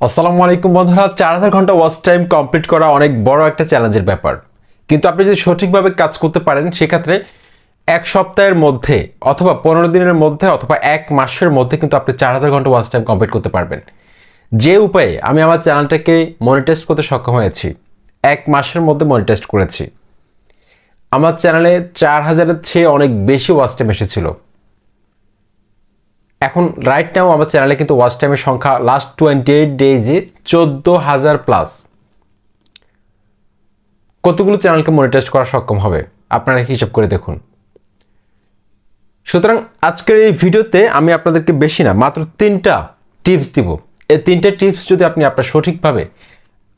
আসসালামু আলাইকুম বন্ধুরা। 4000 ঘন্টা ওয়াচ টাইম কমপ্লিট করা অনেক বড় একটা চ্যালেঞ্জের ব্যাপার, কিন্তু আপনি যদি সঠিকভাবে কাজ করতে পারেন সেক্ষেত্রে এক সপ্তাহের মধ্যে অথবা 15 দিনের মধ্যে অথবা এক মাসের মধ্যে কিন্তু আপনি 4000 ঘন্টা ওয়াচ টাইম কমপ্লিট করতে পারবেন। যে উপায়ে আমি আমার চ্যানেলটাকে মনিটাইজ করতে সক্ষম হয়েছি, এক মাসের মধ্যে মনিটাইজ করেছি। আমার চ্যানেলে 4000-এর চেয়ে অনেক বেশি ওয়াচ টাইম এসেছিল। এখন রাইট নাও আমার চ্যানেলে কিন্তু ওয়াচ টাইমের সংখ্যা লাস্ট 28 ডেজে 14,000 প্লাস। কতগুলো চ্যানেলকে মনিটাইজ করা সক্ষম হবে আপনারা হিসাব করে দেখুন। সুতরাং আজকের এই ভিডিওতে আমি আপনাদেরকে বেশি না, মাত্র 3টা টিপস দিব। এই 3টা টিপস যদি আপনি আপনার সঠিকভাবে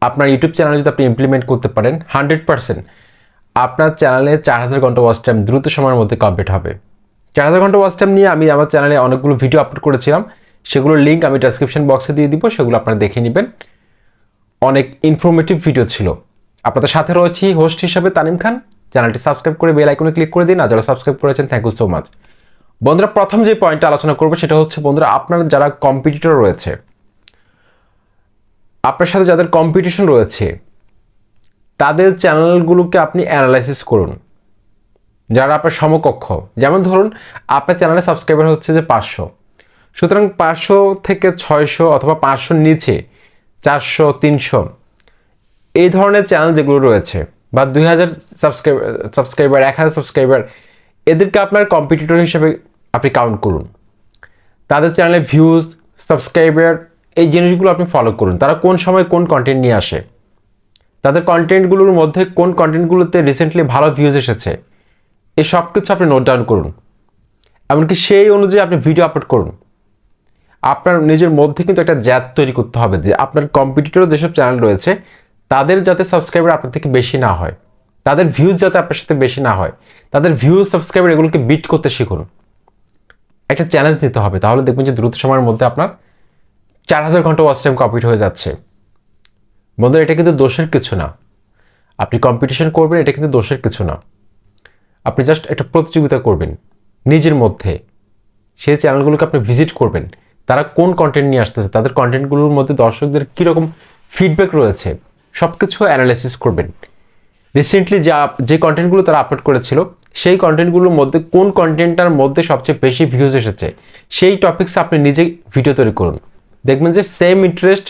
আপনার ইউটিউব চ্যানেলে যদি আপনি ইমপ্লিমেন্ট করতে পারেন, 100% আপনার চ্যানেলে 4000 ঘন্টা ওয়াচ টাইম দ্রুত সময়ের মধ্যে কমপ্লিট হবে। 4000 ঘন্টা ওয়াচ টাইম নিয়ে আমি আমার চ্যানেলে অনেকগুলো ভিডিও আপলোড করেছিলাম, সেগুলোর লিঙ্ক আমি ডেসক্রিপশন বক্সে দিয়ে দিব, সেগুলো আপনারা দেখে নেবেন। অনেক ইনফরমেটিভ ভিডিও ছিল। আপনাদের সাথে রয়েছি হোস্ট হিসাবে তানিম খান। চ্যানেলটি সাবস্ক্রাইব করে বেল আইকনে ক্লিক করে দিন, আর যারা সাবস্ক্রাইব করেছেন থ্যাংক ইউ সো মাচ। বন্ধুরা, প্রথম যে পয়েন্টটা আলোচনা করবো সেটা হচ্ছে, বন্ধুরা আপনার যারা কম্পিটিটর রয়েছে, আপনার সাথে যাদের কম্পিটিশন রয়েছে তাদের চ্যানেলগুলোকে আপনি অ্যানালাইসিস করুন। যারা আপনার সমকক্ষ, যেমন ধরুন আপনার চ্যানেলে সাবস্ক্রাইবার হচ্ছে যে 500, সুতরাং 500 থেকে 600 অথবা 500 নিচে 400, 300 এই ধরনের চ্যানেল যেগুলো রয়েছে, বা 2000 সাবস্ক্রাইবার, 1000 সাবস্ক্রাইবার, এদেরকে আপনার কম্পিটিটর হিসেবে আপনি কাউন্ট করুন। তাদের চ্যানেলে ভিউজ, সাবস্ক্রাইবার, এই জিনিসগুলো আপনি ফলো করুন। তারা কোন সময় কোন কন্টেন্ট নিয়ে আসে, তাদের কন্টেন্টগুলোর মধ্যে কোন কন্টেন্টগুলোতে রিসেন্টলি ভালো ভিউজ এসেছে, এই সব কিছু আপনি নোট ডাউন করুন। এমনকি সেই অনুযায়ী আপনি ভিডিও আপলোড করুন। আপনার নিজের মধ্যে কিন্তু একটা জ্যাদ তৈরি করতে হবে যে আপনার কম্পিটিটর যেসব চ্যানেল রয়েছে তাদের যাতে সাবস্ক্রাইবার আপনার থেকে বেশি না হয়, তাদের ভিউজ যাতে আপনার সাথে বেশি না হয়, তাদের ভিউজ, সাবস্ক্রাইবার এগুলোকে বিট করতে শিখুন। একটা চ্যালেঞ্জ নিতে হবে, তাহলে দেখবেন যে দ্রুত সময়ের মধ্যে আপনার 4000 ঘন্টা ওয়াচ টাইম কমপ্লিট হয়ে যাচ্ছে। বন্ধুরা, এটা কিন্তু দোষের কিছু না। আপনি কম্পিটিশন করবেন, এটা কিন্তু দোষের কিছু না। আপনি জাস্ট একটা প্রতিযোগিতা করবেন নিজের মধ্যে। সেই চ্যানেলগুলোকে আপনি ভিজিট করবেন, তারা কোন কন্টেন্ট নিয়ে আসতেছে, তাদের কন্টেন্টগুলোর মধ্যে দর্শকদের কীরকম ফিডব্যাক রয়েছে, সব কিছু অ্যানালাইসিস করবেন। রিসেন্টলি যে কন্টেন্টগুলো তারা আপলোড করেছিল, সেই কন্টেন্টগুলোর মধ্যে কোন কন্টেন্টটার মধ্যে সবচেয়ে বেশি ভিউজ এসেছে, সেই টপিকসে আপনি নিজে ভিডিও তৈরি করুন। দেখবেন যে সেম ইন্টারেস্ট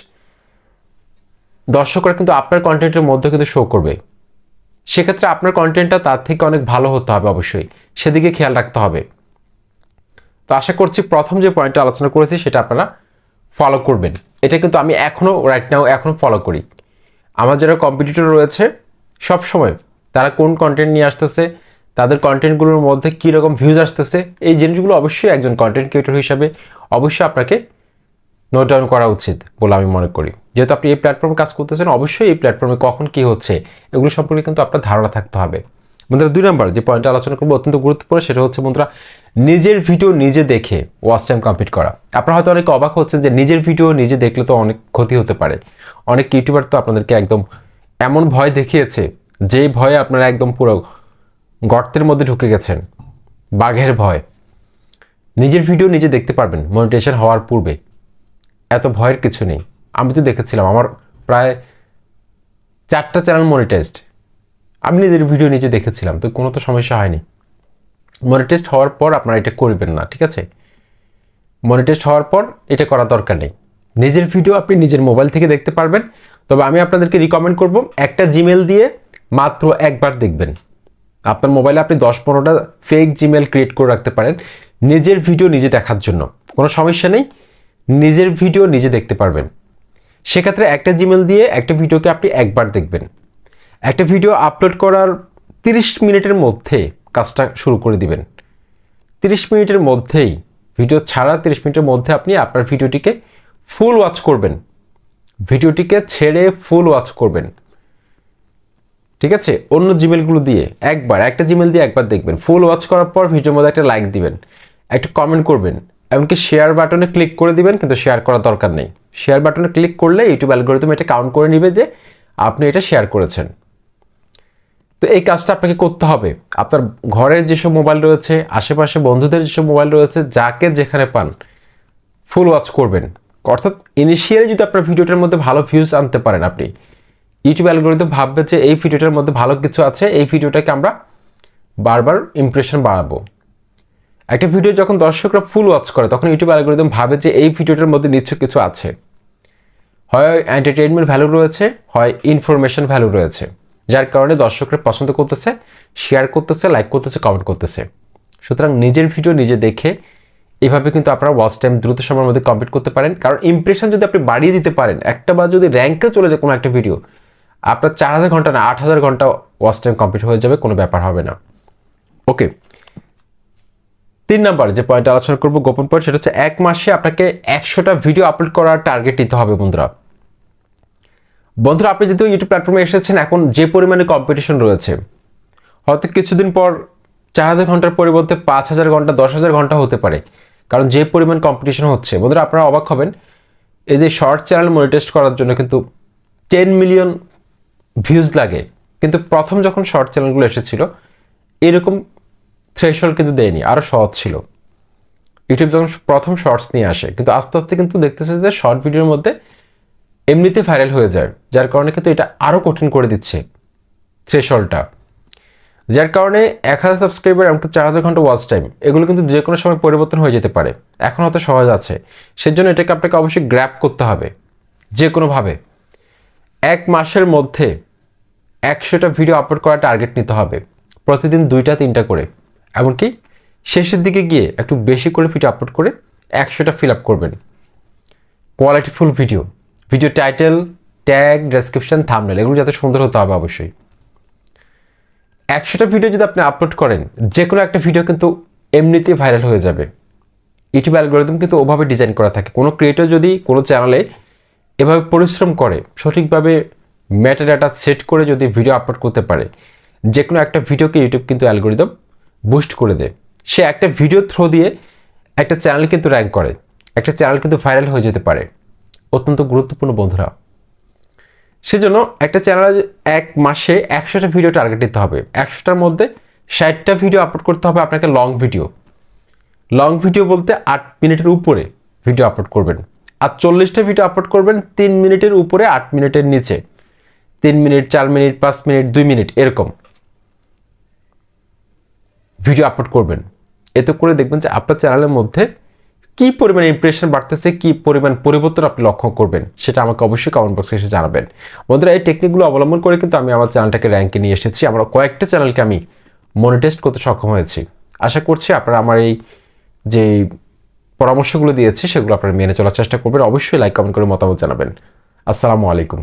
দর্শকরা কিন্তু আপনার কন্টেন্টের মধ্যে কিন্তু শো করবে। সেক্ষেত্রে আপনার কন্টেন্টটা তার থেকে অনেক ভালো হতে হবে, অবশ্যই সেদিকে খেয়াল রাখতে হবে। তো আশা করছি প্রথম যে পয়েন্টটা আলোচনা করেছি সেটা আপনারা ফলো করবেন। এটা কিন্তু আমি রাইট নাও এখনও ফলো করি। আমার যারা কম্পিটিটর রয়েছে সব সময় তারা কোন কন্টেন্ট নিয়ে আসতেছে, তাদের কন্টেন্টগুলোর মধ্যে কীরকম ভিউজ আসতেছে, এই জিনিসগুলো অবশ্যই একজন কন্টেন্ট ক্রিয়েটর হিসাবে অবশ্যই আপনাকে নোট ডাউন করা উচিত বলে আমি মনে করি। যেহেতু আপনি এই প্ল্যাটফর্মে কাজ করতেছেন, অবশ্যই এই প্ল্যাটফর্মে কখন কী হচ্ছে এগুলো সম্পর্কে কিন্তু আপনার ধারণা থাকতে হবে। বন্ধুরা, 2 নম্বর যে পয়েন্টটা আলোচনা করবো অত্যন্ত গুরুত্বপূর্ণ, সেটা হচ্ছে বন্ধুরা নিজের ভিডিও নিজে দেখে ওয়াচ টাইম কমপ্লিট করা। আপনারা হয়তো অনেকে অবাক হচ্ছেন যে নিজের ভিডিও নিজে দেখলে তো অনেক ক্ষতি হতে পারে। অনেক ইউটিউবার তো আপনাদেরকে একদম এমন ভয় দেখিয়েছে, যেই ভয়ে আপনারা একদম পুরো গর্তের মধ্যে ঢুকে গেছেন, বাঘের ভয়। নিজের ভিডিও নিজে দেখতে পারবেন মনিটাইজেশন হওয়ার পূর্বে, এত ভয়ের কিছু নেই। আমি তো দেখেছিলাম, আমার প্রায় 4টা চ্যানেল মনিটাইজড, আমি নিজের ভিডিও নিজে দেখেছিলাম, তো কোনো তো সমস্যা হয়নি। মনিটাইজড হওয়ার পর আপনারা এটা করবেন না, ঠিক আছে? মনিটাইজড হওয়ার পর এটা করার দরকার নেই। নিজের ভিডিও আপনি নিজের মোবাইল থেকে দেখতে পারবেন, তবে আমি আপনাদেরকে রিকমেন্ড করব একটা জিমেল দিয়ে মাত্র একবার দেখবেন। আপনার মোবাইলে আপনি 10-15টা ফেক জিমেল ক্রিয়েট করে রাখতে পারেন নিজের ভিডিও নিজে দেখার জন্য, কোনো সমস্যা নেই। নিজের ভিডিও নিজে দেখতে পারবেন। সেক্ষেত্রে একটা জিমেল দিয়ে একটা ভিডিওকে আপনি একবার দেখবেন। একটা ভিডিও আপলোড করার 30 মিনিটের মধ্যে কাজটা শুরু করে দিবেন। 30 মিনিটের মধ্যেই, ভিডিও ছাড়া 30 মিনিটের মধ্যে আপনি আপনার ভিডিওটিকে ফুল ওয়াচ করবেন। ভিডিওটিকে ছেড়ে ফুল ওয়াচ করবেন, ঠিক আছে? অন্য জিমেলগুলো দিয়ে একটা জিমেল দিয়ে একবার দেখবেন। ফুল ওয়াচ করার পর ভিডিওর মধ্যে একটা লাইক দিবেন, একটা কমেন্ট করবেন, এমনকি শেয়ার বাটনে ক্লিক করে দিবেন, কিন্তু শেয়ার করার দরকার নেই। শেয়ার বাটনে ক্লিক করলে ইউটিউব অ্যালগরিদম এটা কাউন্ট করে নেবে যে আপনি এটা শেয়ার করেছেন। তো এই কাজটা আপনাকে করতে হবে। আপনার ঘরের যেসব মোবাইল রয়েছে, আশেপাশে বন্ধুদের যেসব মোবাইল রয়েছে, যাকে যেখানে পান ফুল ওয়াচ করবেন। অর্থাৎ ইনিশিয়ালি যদি আপনার ভিডিওটার মধ্যে ভালো ভিউজ আনতে পারেন, আপনি ইউটিউব অ্যালগরিদম ভাববে যে এই ভিডিওটার মধ্যে ভালো কিছু আছে, এই ভিডিওটাকে আমরা বারবার ইমপ্রেশন বাড়াবো। একটা ভিডিও যখন দর্শকরা ফুল ওয়াচ করে তখন ইউটিউব অ্যালগরিদম ভাবে যে এই ভিডিওটার মধ্যে নিশ্চয় কিছু আছে, হয় এন্টারটেইনমেন্ট ভ্যালু রয়েছে, হয় ইনফরমেশন ভ্যালু রয়েছে, যার কারণে দর্শকরা পছন্দ করতেছে, শেয়ার করতেছে, লাইক করতেছে, কমেন্ট করতেছে। সুতরাং নিজের ভিডিও নিজে দেখে এভাবে কিন্তু আপনারা ওয়াচ টাইম দ্রুত সময়ের মধ্যে কমপ্লিট করতে পারেন। কারণ ইমপ্রেশন যদি আপনি বাড়িয়ে দিতে পারেন, একটা বা যদি র্যাঙ্কে চলে যায় কোনো একটা ভিডিও, আপনার 4000 ঘন্টা না 8000 ঘন্টা ওয়াচ টাইম কমপ্লিট হয়ে যাবে, কোনো ব্যাপার হবে না। ওকে, 3 নাম্বার যে পয়েন্ট আলোচনা করবো, গোপন পয়েন্ট, সেটা হচ্ছে 1 মাসে আপনাকে 100টা ভিডিও আপলোড করার টার্গেট নিতে হবে। বন্ধুরা আপনি যেহেতু ইউটিউব প্ল্যাটফর্মে এসেছেন, এখন যে পরিমাণে কম্পিটিশন রয়েছে, হয়তো কিছুদিন পর 4000 ঘন্টার পরিবর্তে 5000 ঘন্টা, 10,000 ঘন্টা হতে পারে। কারণ যে পরিমাণ কম্পিটিশন হচ্ছে, বন্ধুরা আপনারা অবাক হবেন, এই যে শর্ট চ্যানেল মনিটাইজ করার জন্য কিন্তু 10 মিলিয়ন ভিউজ লাগে। কিন্তু প্রথম যখন শর্ট চ্যানেলগুলো এসেছিল এরকম থ্রেশহোল্ড কিন্তু দেয়নি, আরও সহজ ছিল। ইউটিউব যখন প্রথম শর্টস নিয়ে আসে, কিন্তু আস্তে আস্তে কিন্তু দেখতেছে যে শর্ট ভিডিওর মধ্যে এমনিতে ভাইরাল হয়ে যায়, যার কারণে কিন্তু এটা আরও কঠিন করে দিচ্ছে থ্রেশহোল্ডটা। যার কারণে 1000 সাবস্ক্রাইবার এমনকি 4000 ঘন্টা ওয়াচ টাইম, এগুলো কিন্তু যে কোনো সময় পরিবর্তন হয়ে যেতে পারে। এখন হয়তো সহজ আছে, সেজন্য এটাকে আপনাকে অবশ্যই গ্র্যাব করতে হবে যে কোনোভাবে। 1 মাসের মধ্যে 100টা ভিডিও আপলোড করার টার্গেট নিতে হবে, প্রতিদিন 2টা 3টা করে, এমনকি শেষের দিকে গিয়ে একটু বেশি করে ভিডিও আপলোড করে 100টা ফিল আপ করবেন। Qualityful video, video title, tag, description, thumbnail এগুলো যাতে সুন্দর হতে হবে অবশ্যই। 100টা ভিডিও যদি আপনি আপলোড করেন, যে কোনো একটা ভিডিও কিন্তু এমনিতেই ভাইরাল হয়ে যাবে। ইউটিউব অ্যালগরিদম কিন্তু ওভাবে ডিজাইন করা থাকে। কোনো ক্রিয়েটর যদি কোনো চ্যানেলে এভাবে পরিশ্রম করে, সঠিকভাবে মেটাডাটা সেট করে যদি ভিডিও আপলোড করতে পারে, যে কোনো একটা ভিডিওকে ইউটিউব কিন্তু অ্যালগরিদম বুস্ট করে দেয়। সে একটা ভিডিও থ্রো দিয়ে একটা চ্যানেল কিন্তু র্যাঙ্ক করে, একটা চ্যানেল কিন্তু ভাইরাল হয়ে যেতে পারে। অত্যন্ত গুরুত্বপূর্ণ বন্ধুরা। সেজন্য একটা চ্যানেল 1 মাসে 100টা ভিডিও টার্গেট দিতে হবে। 100টার মধ্যে 60টা ভিডিও আপলোড করতে হবে আপনাকে লং ভিডিও। লং ভিডিও বলতে 8 মিনিটের উপরে ভিডিও আপলোড করবেন। আর 40টা ভিডিও আপলোড করবেন 3 মিনিটের উপরে, 8 মিনিটের নিচে। 3 মিনিট, 4 মিনিট, 5 মিনিট, 2 মিনিট এরকম ভিডিও আপলোড করবেন। এতে করে দেখবেন যে আপনার চ্যানেলের মধ্যে কি পরিমাণ ইমপ্রেশন বাড়তেছে, কি পরিমাণ পরিবর্তন আপনি লক্ষ্য করবেন, সেটা আমাকে অবশ্যই কমেন্ট বক্সে এসে জানাবেন। বন্ধুরা এই টেকনিকগুলো অবলম্বন করে কিন্তু আমি আমার চ্যানেলটাকে র্যাঙ্কে নিয়ে এসেছি। আমার কয়েকটা চ্যানেলকে আমি মনিটাইজ করতে সক্ষম হয়েছি। আশা করছি আপনারা আমার এই যে পরামর্শগুলো দিয়েছি সেগুলো আপনারা মেনে চলার চেষ্টা করবেন। অবশ্যই লাইক কমেন্ট করে মতামত জানাবেন। আসসালামু আলাইকুম।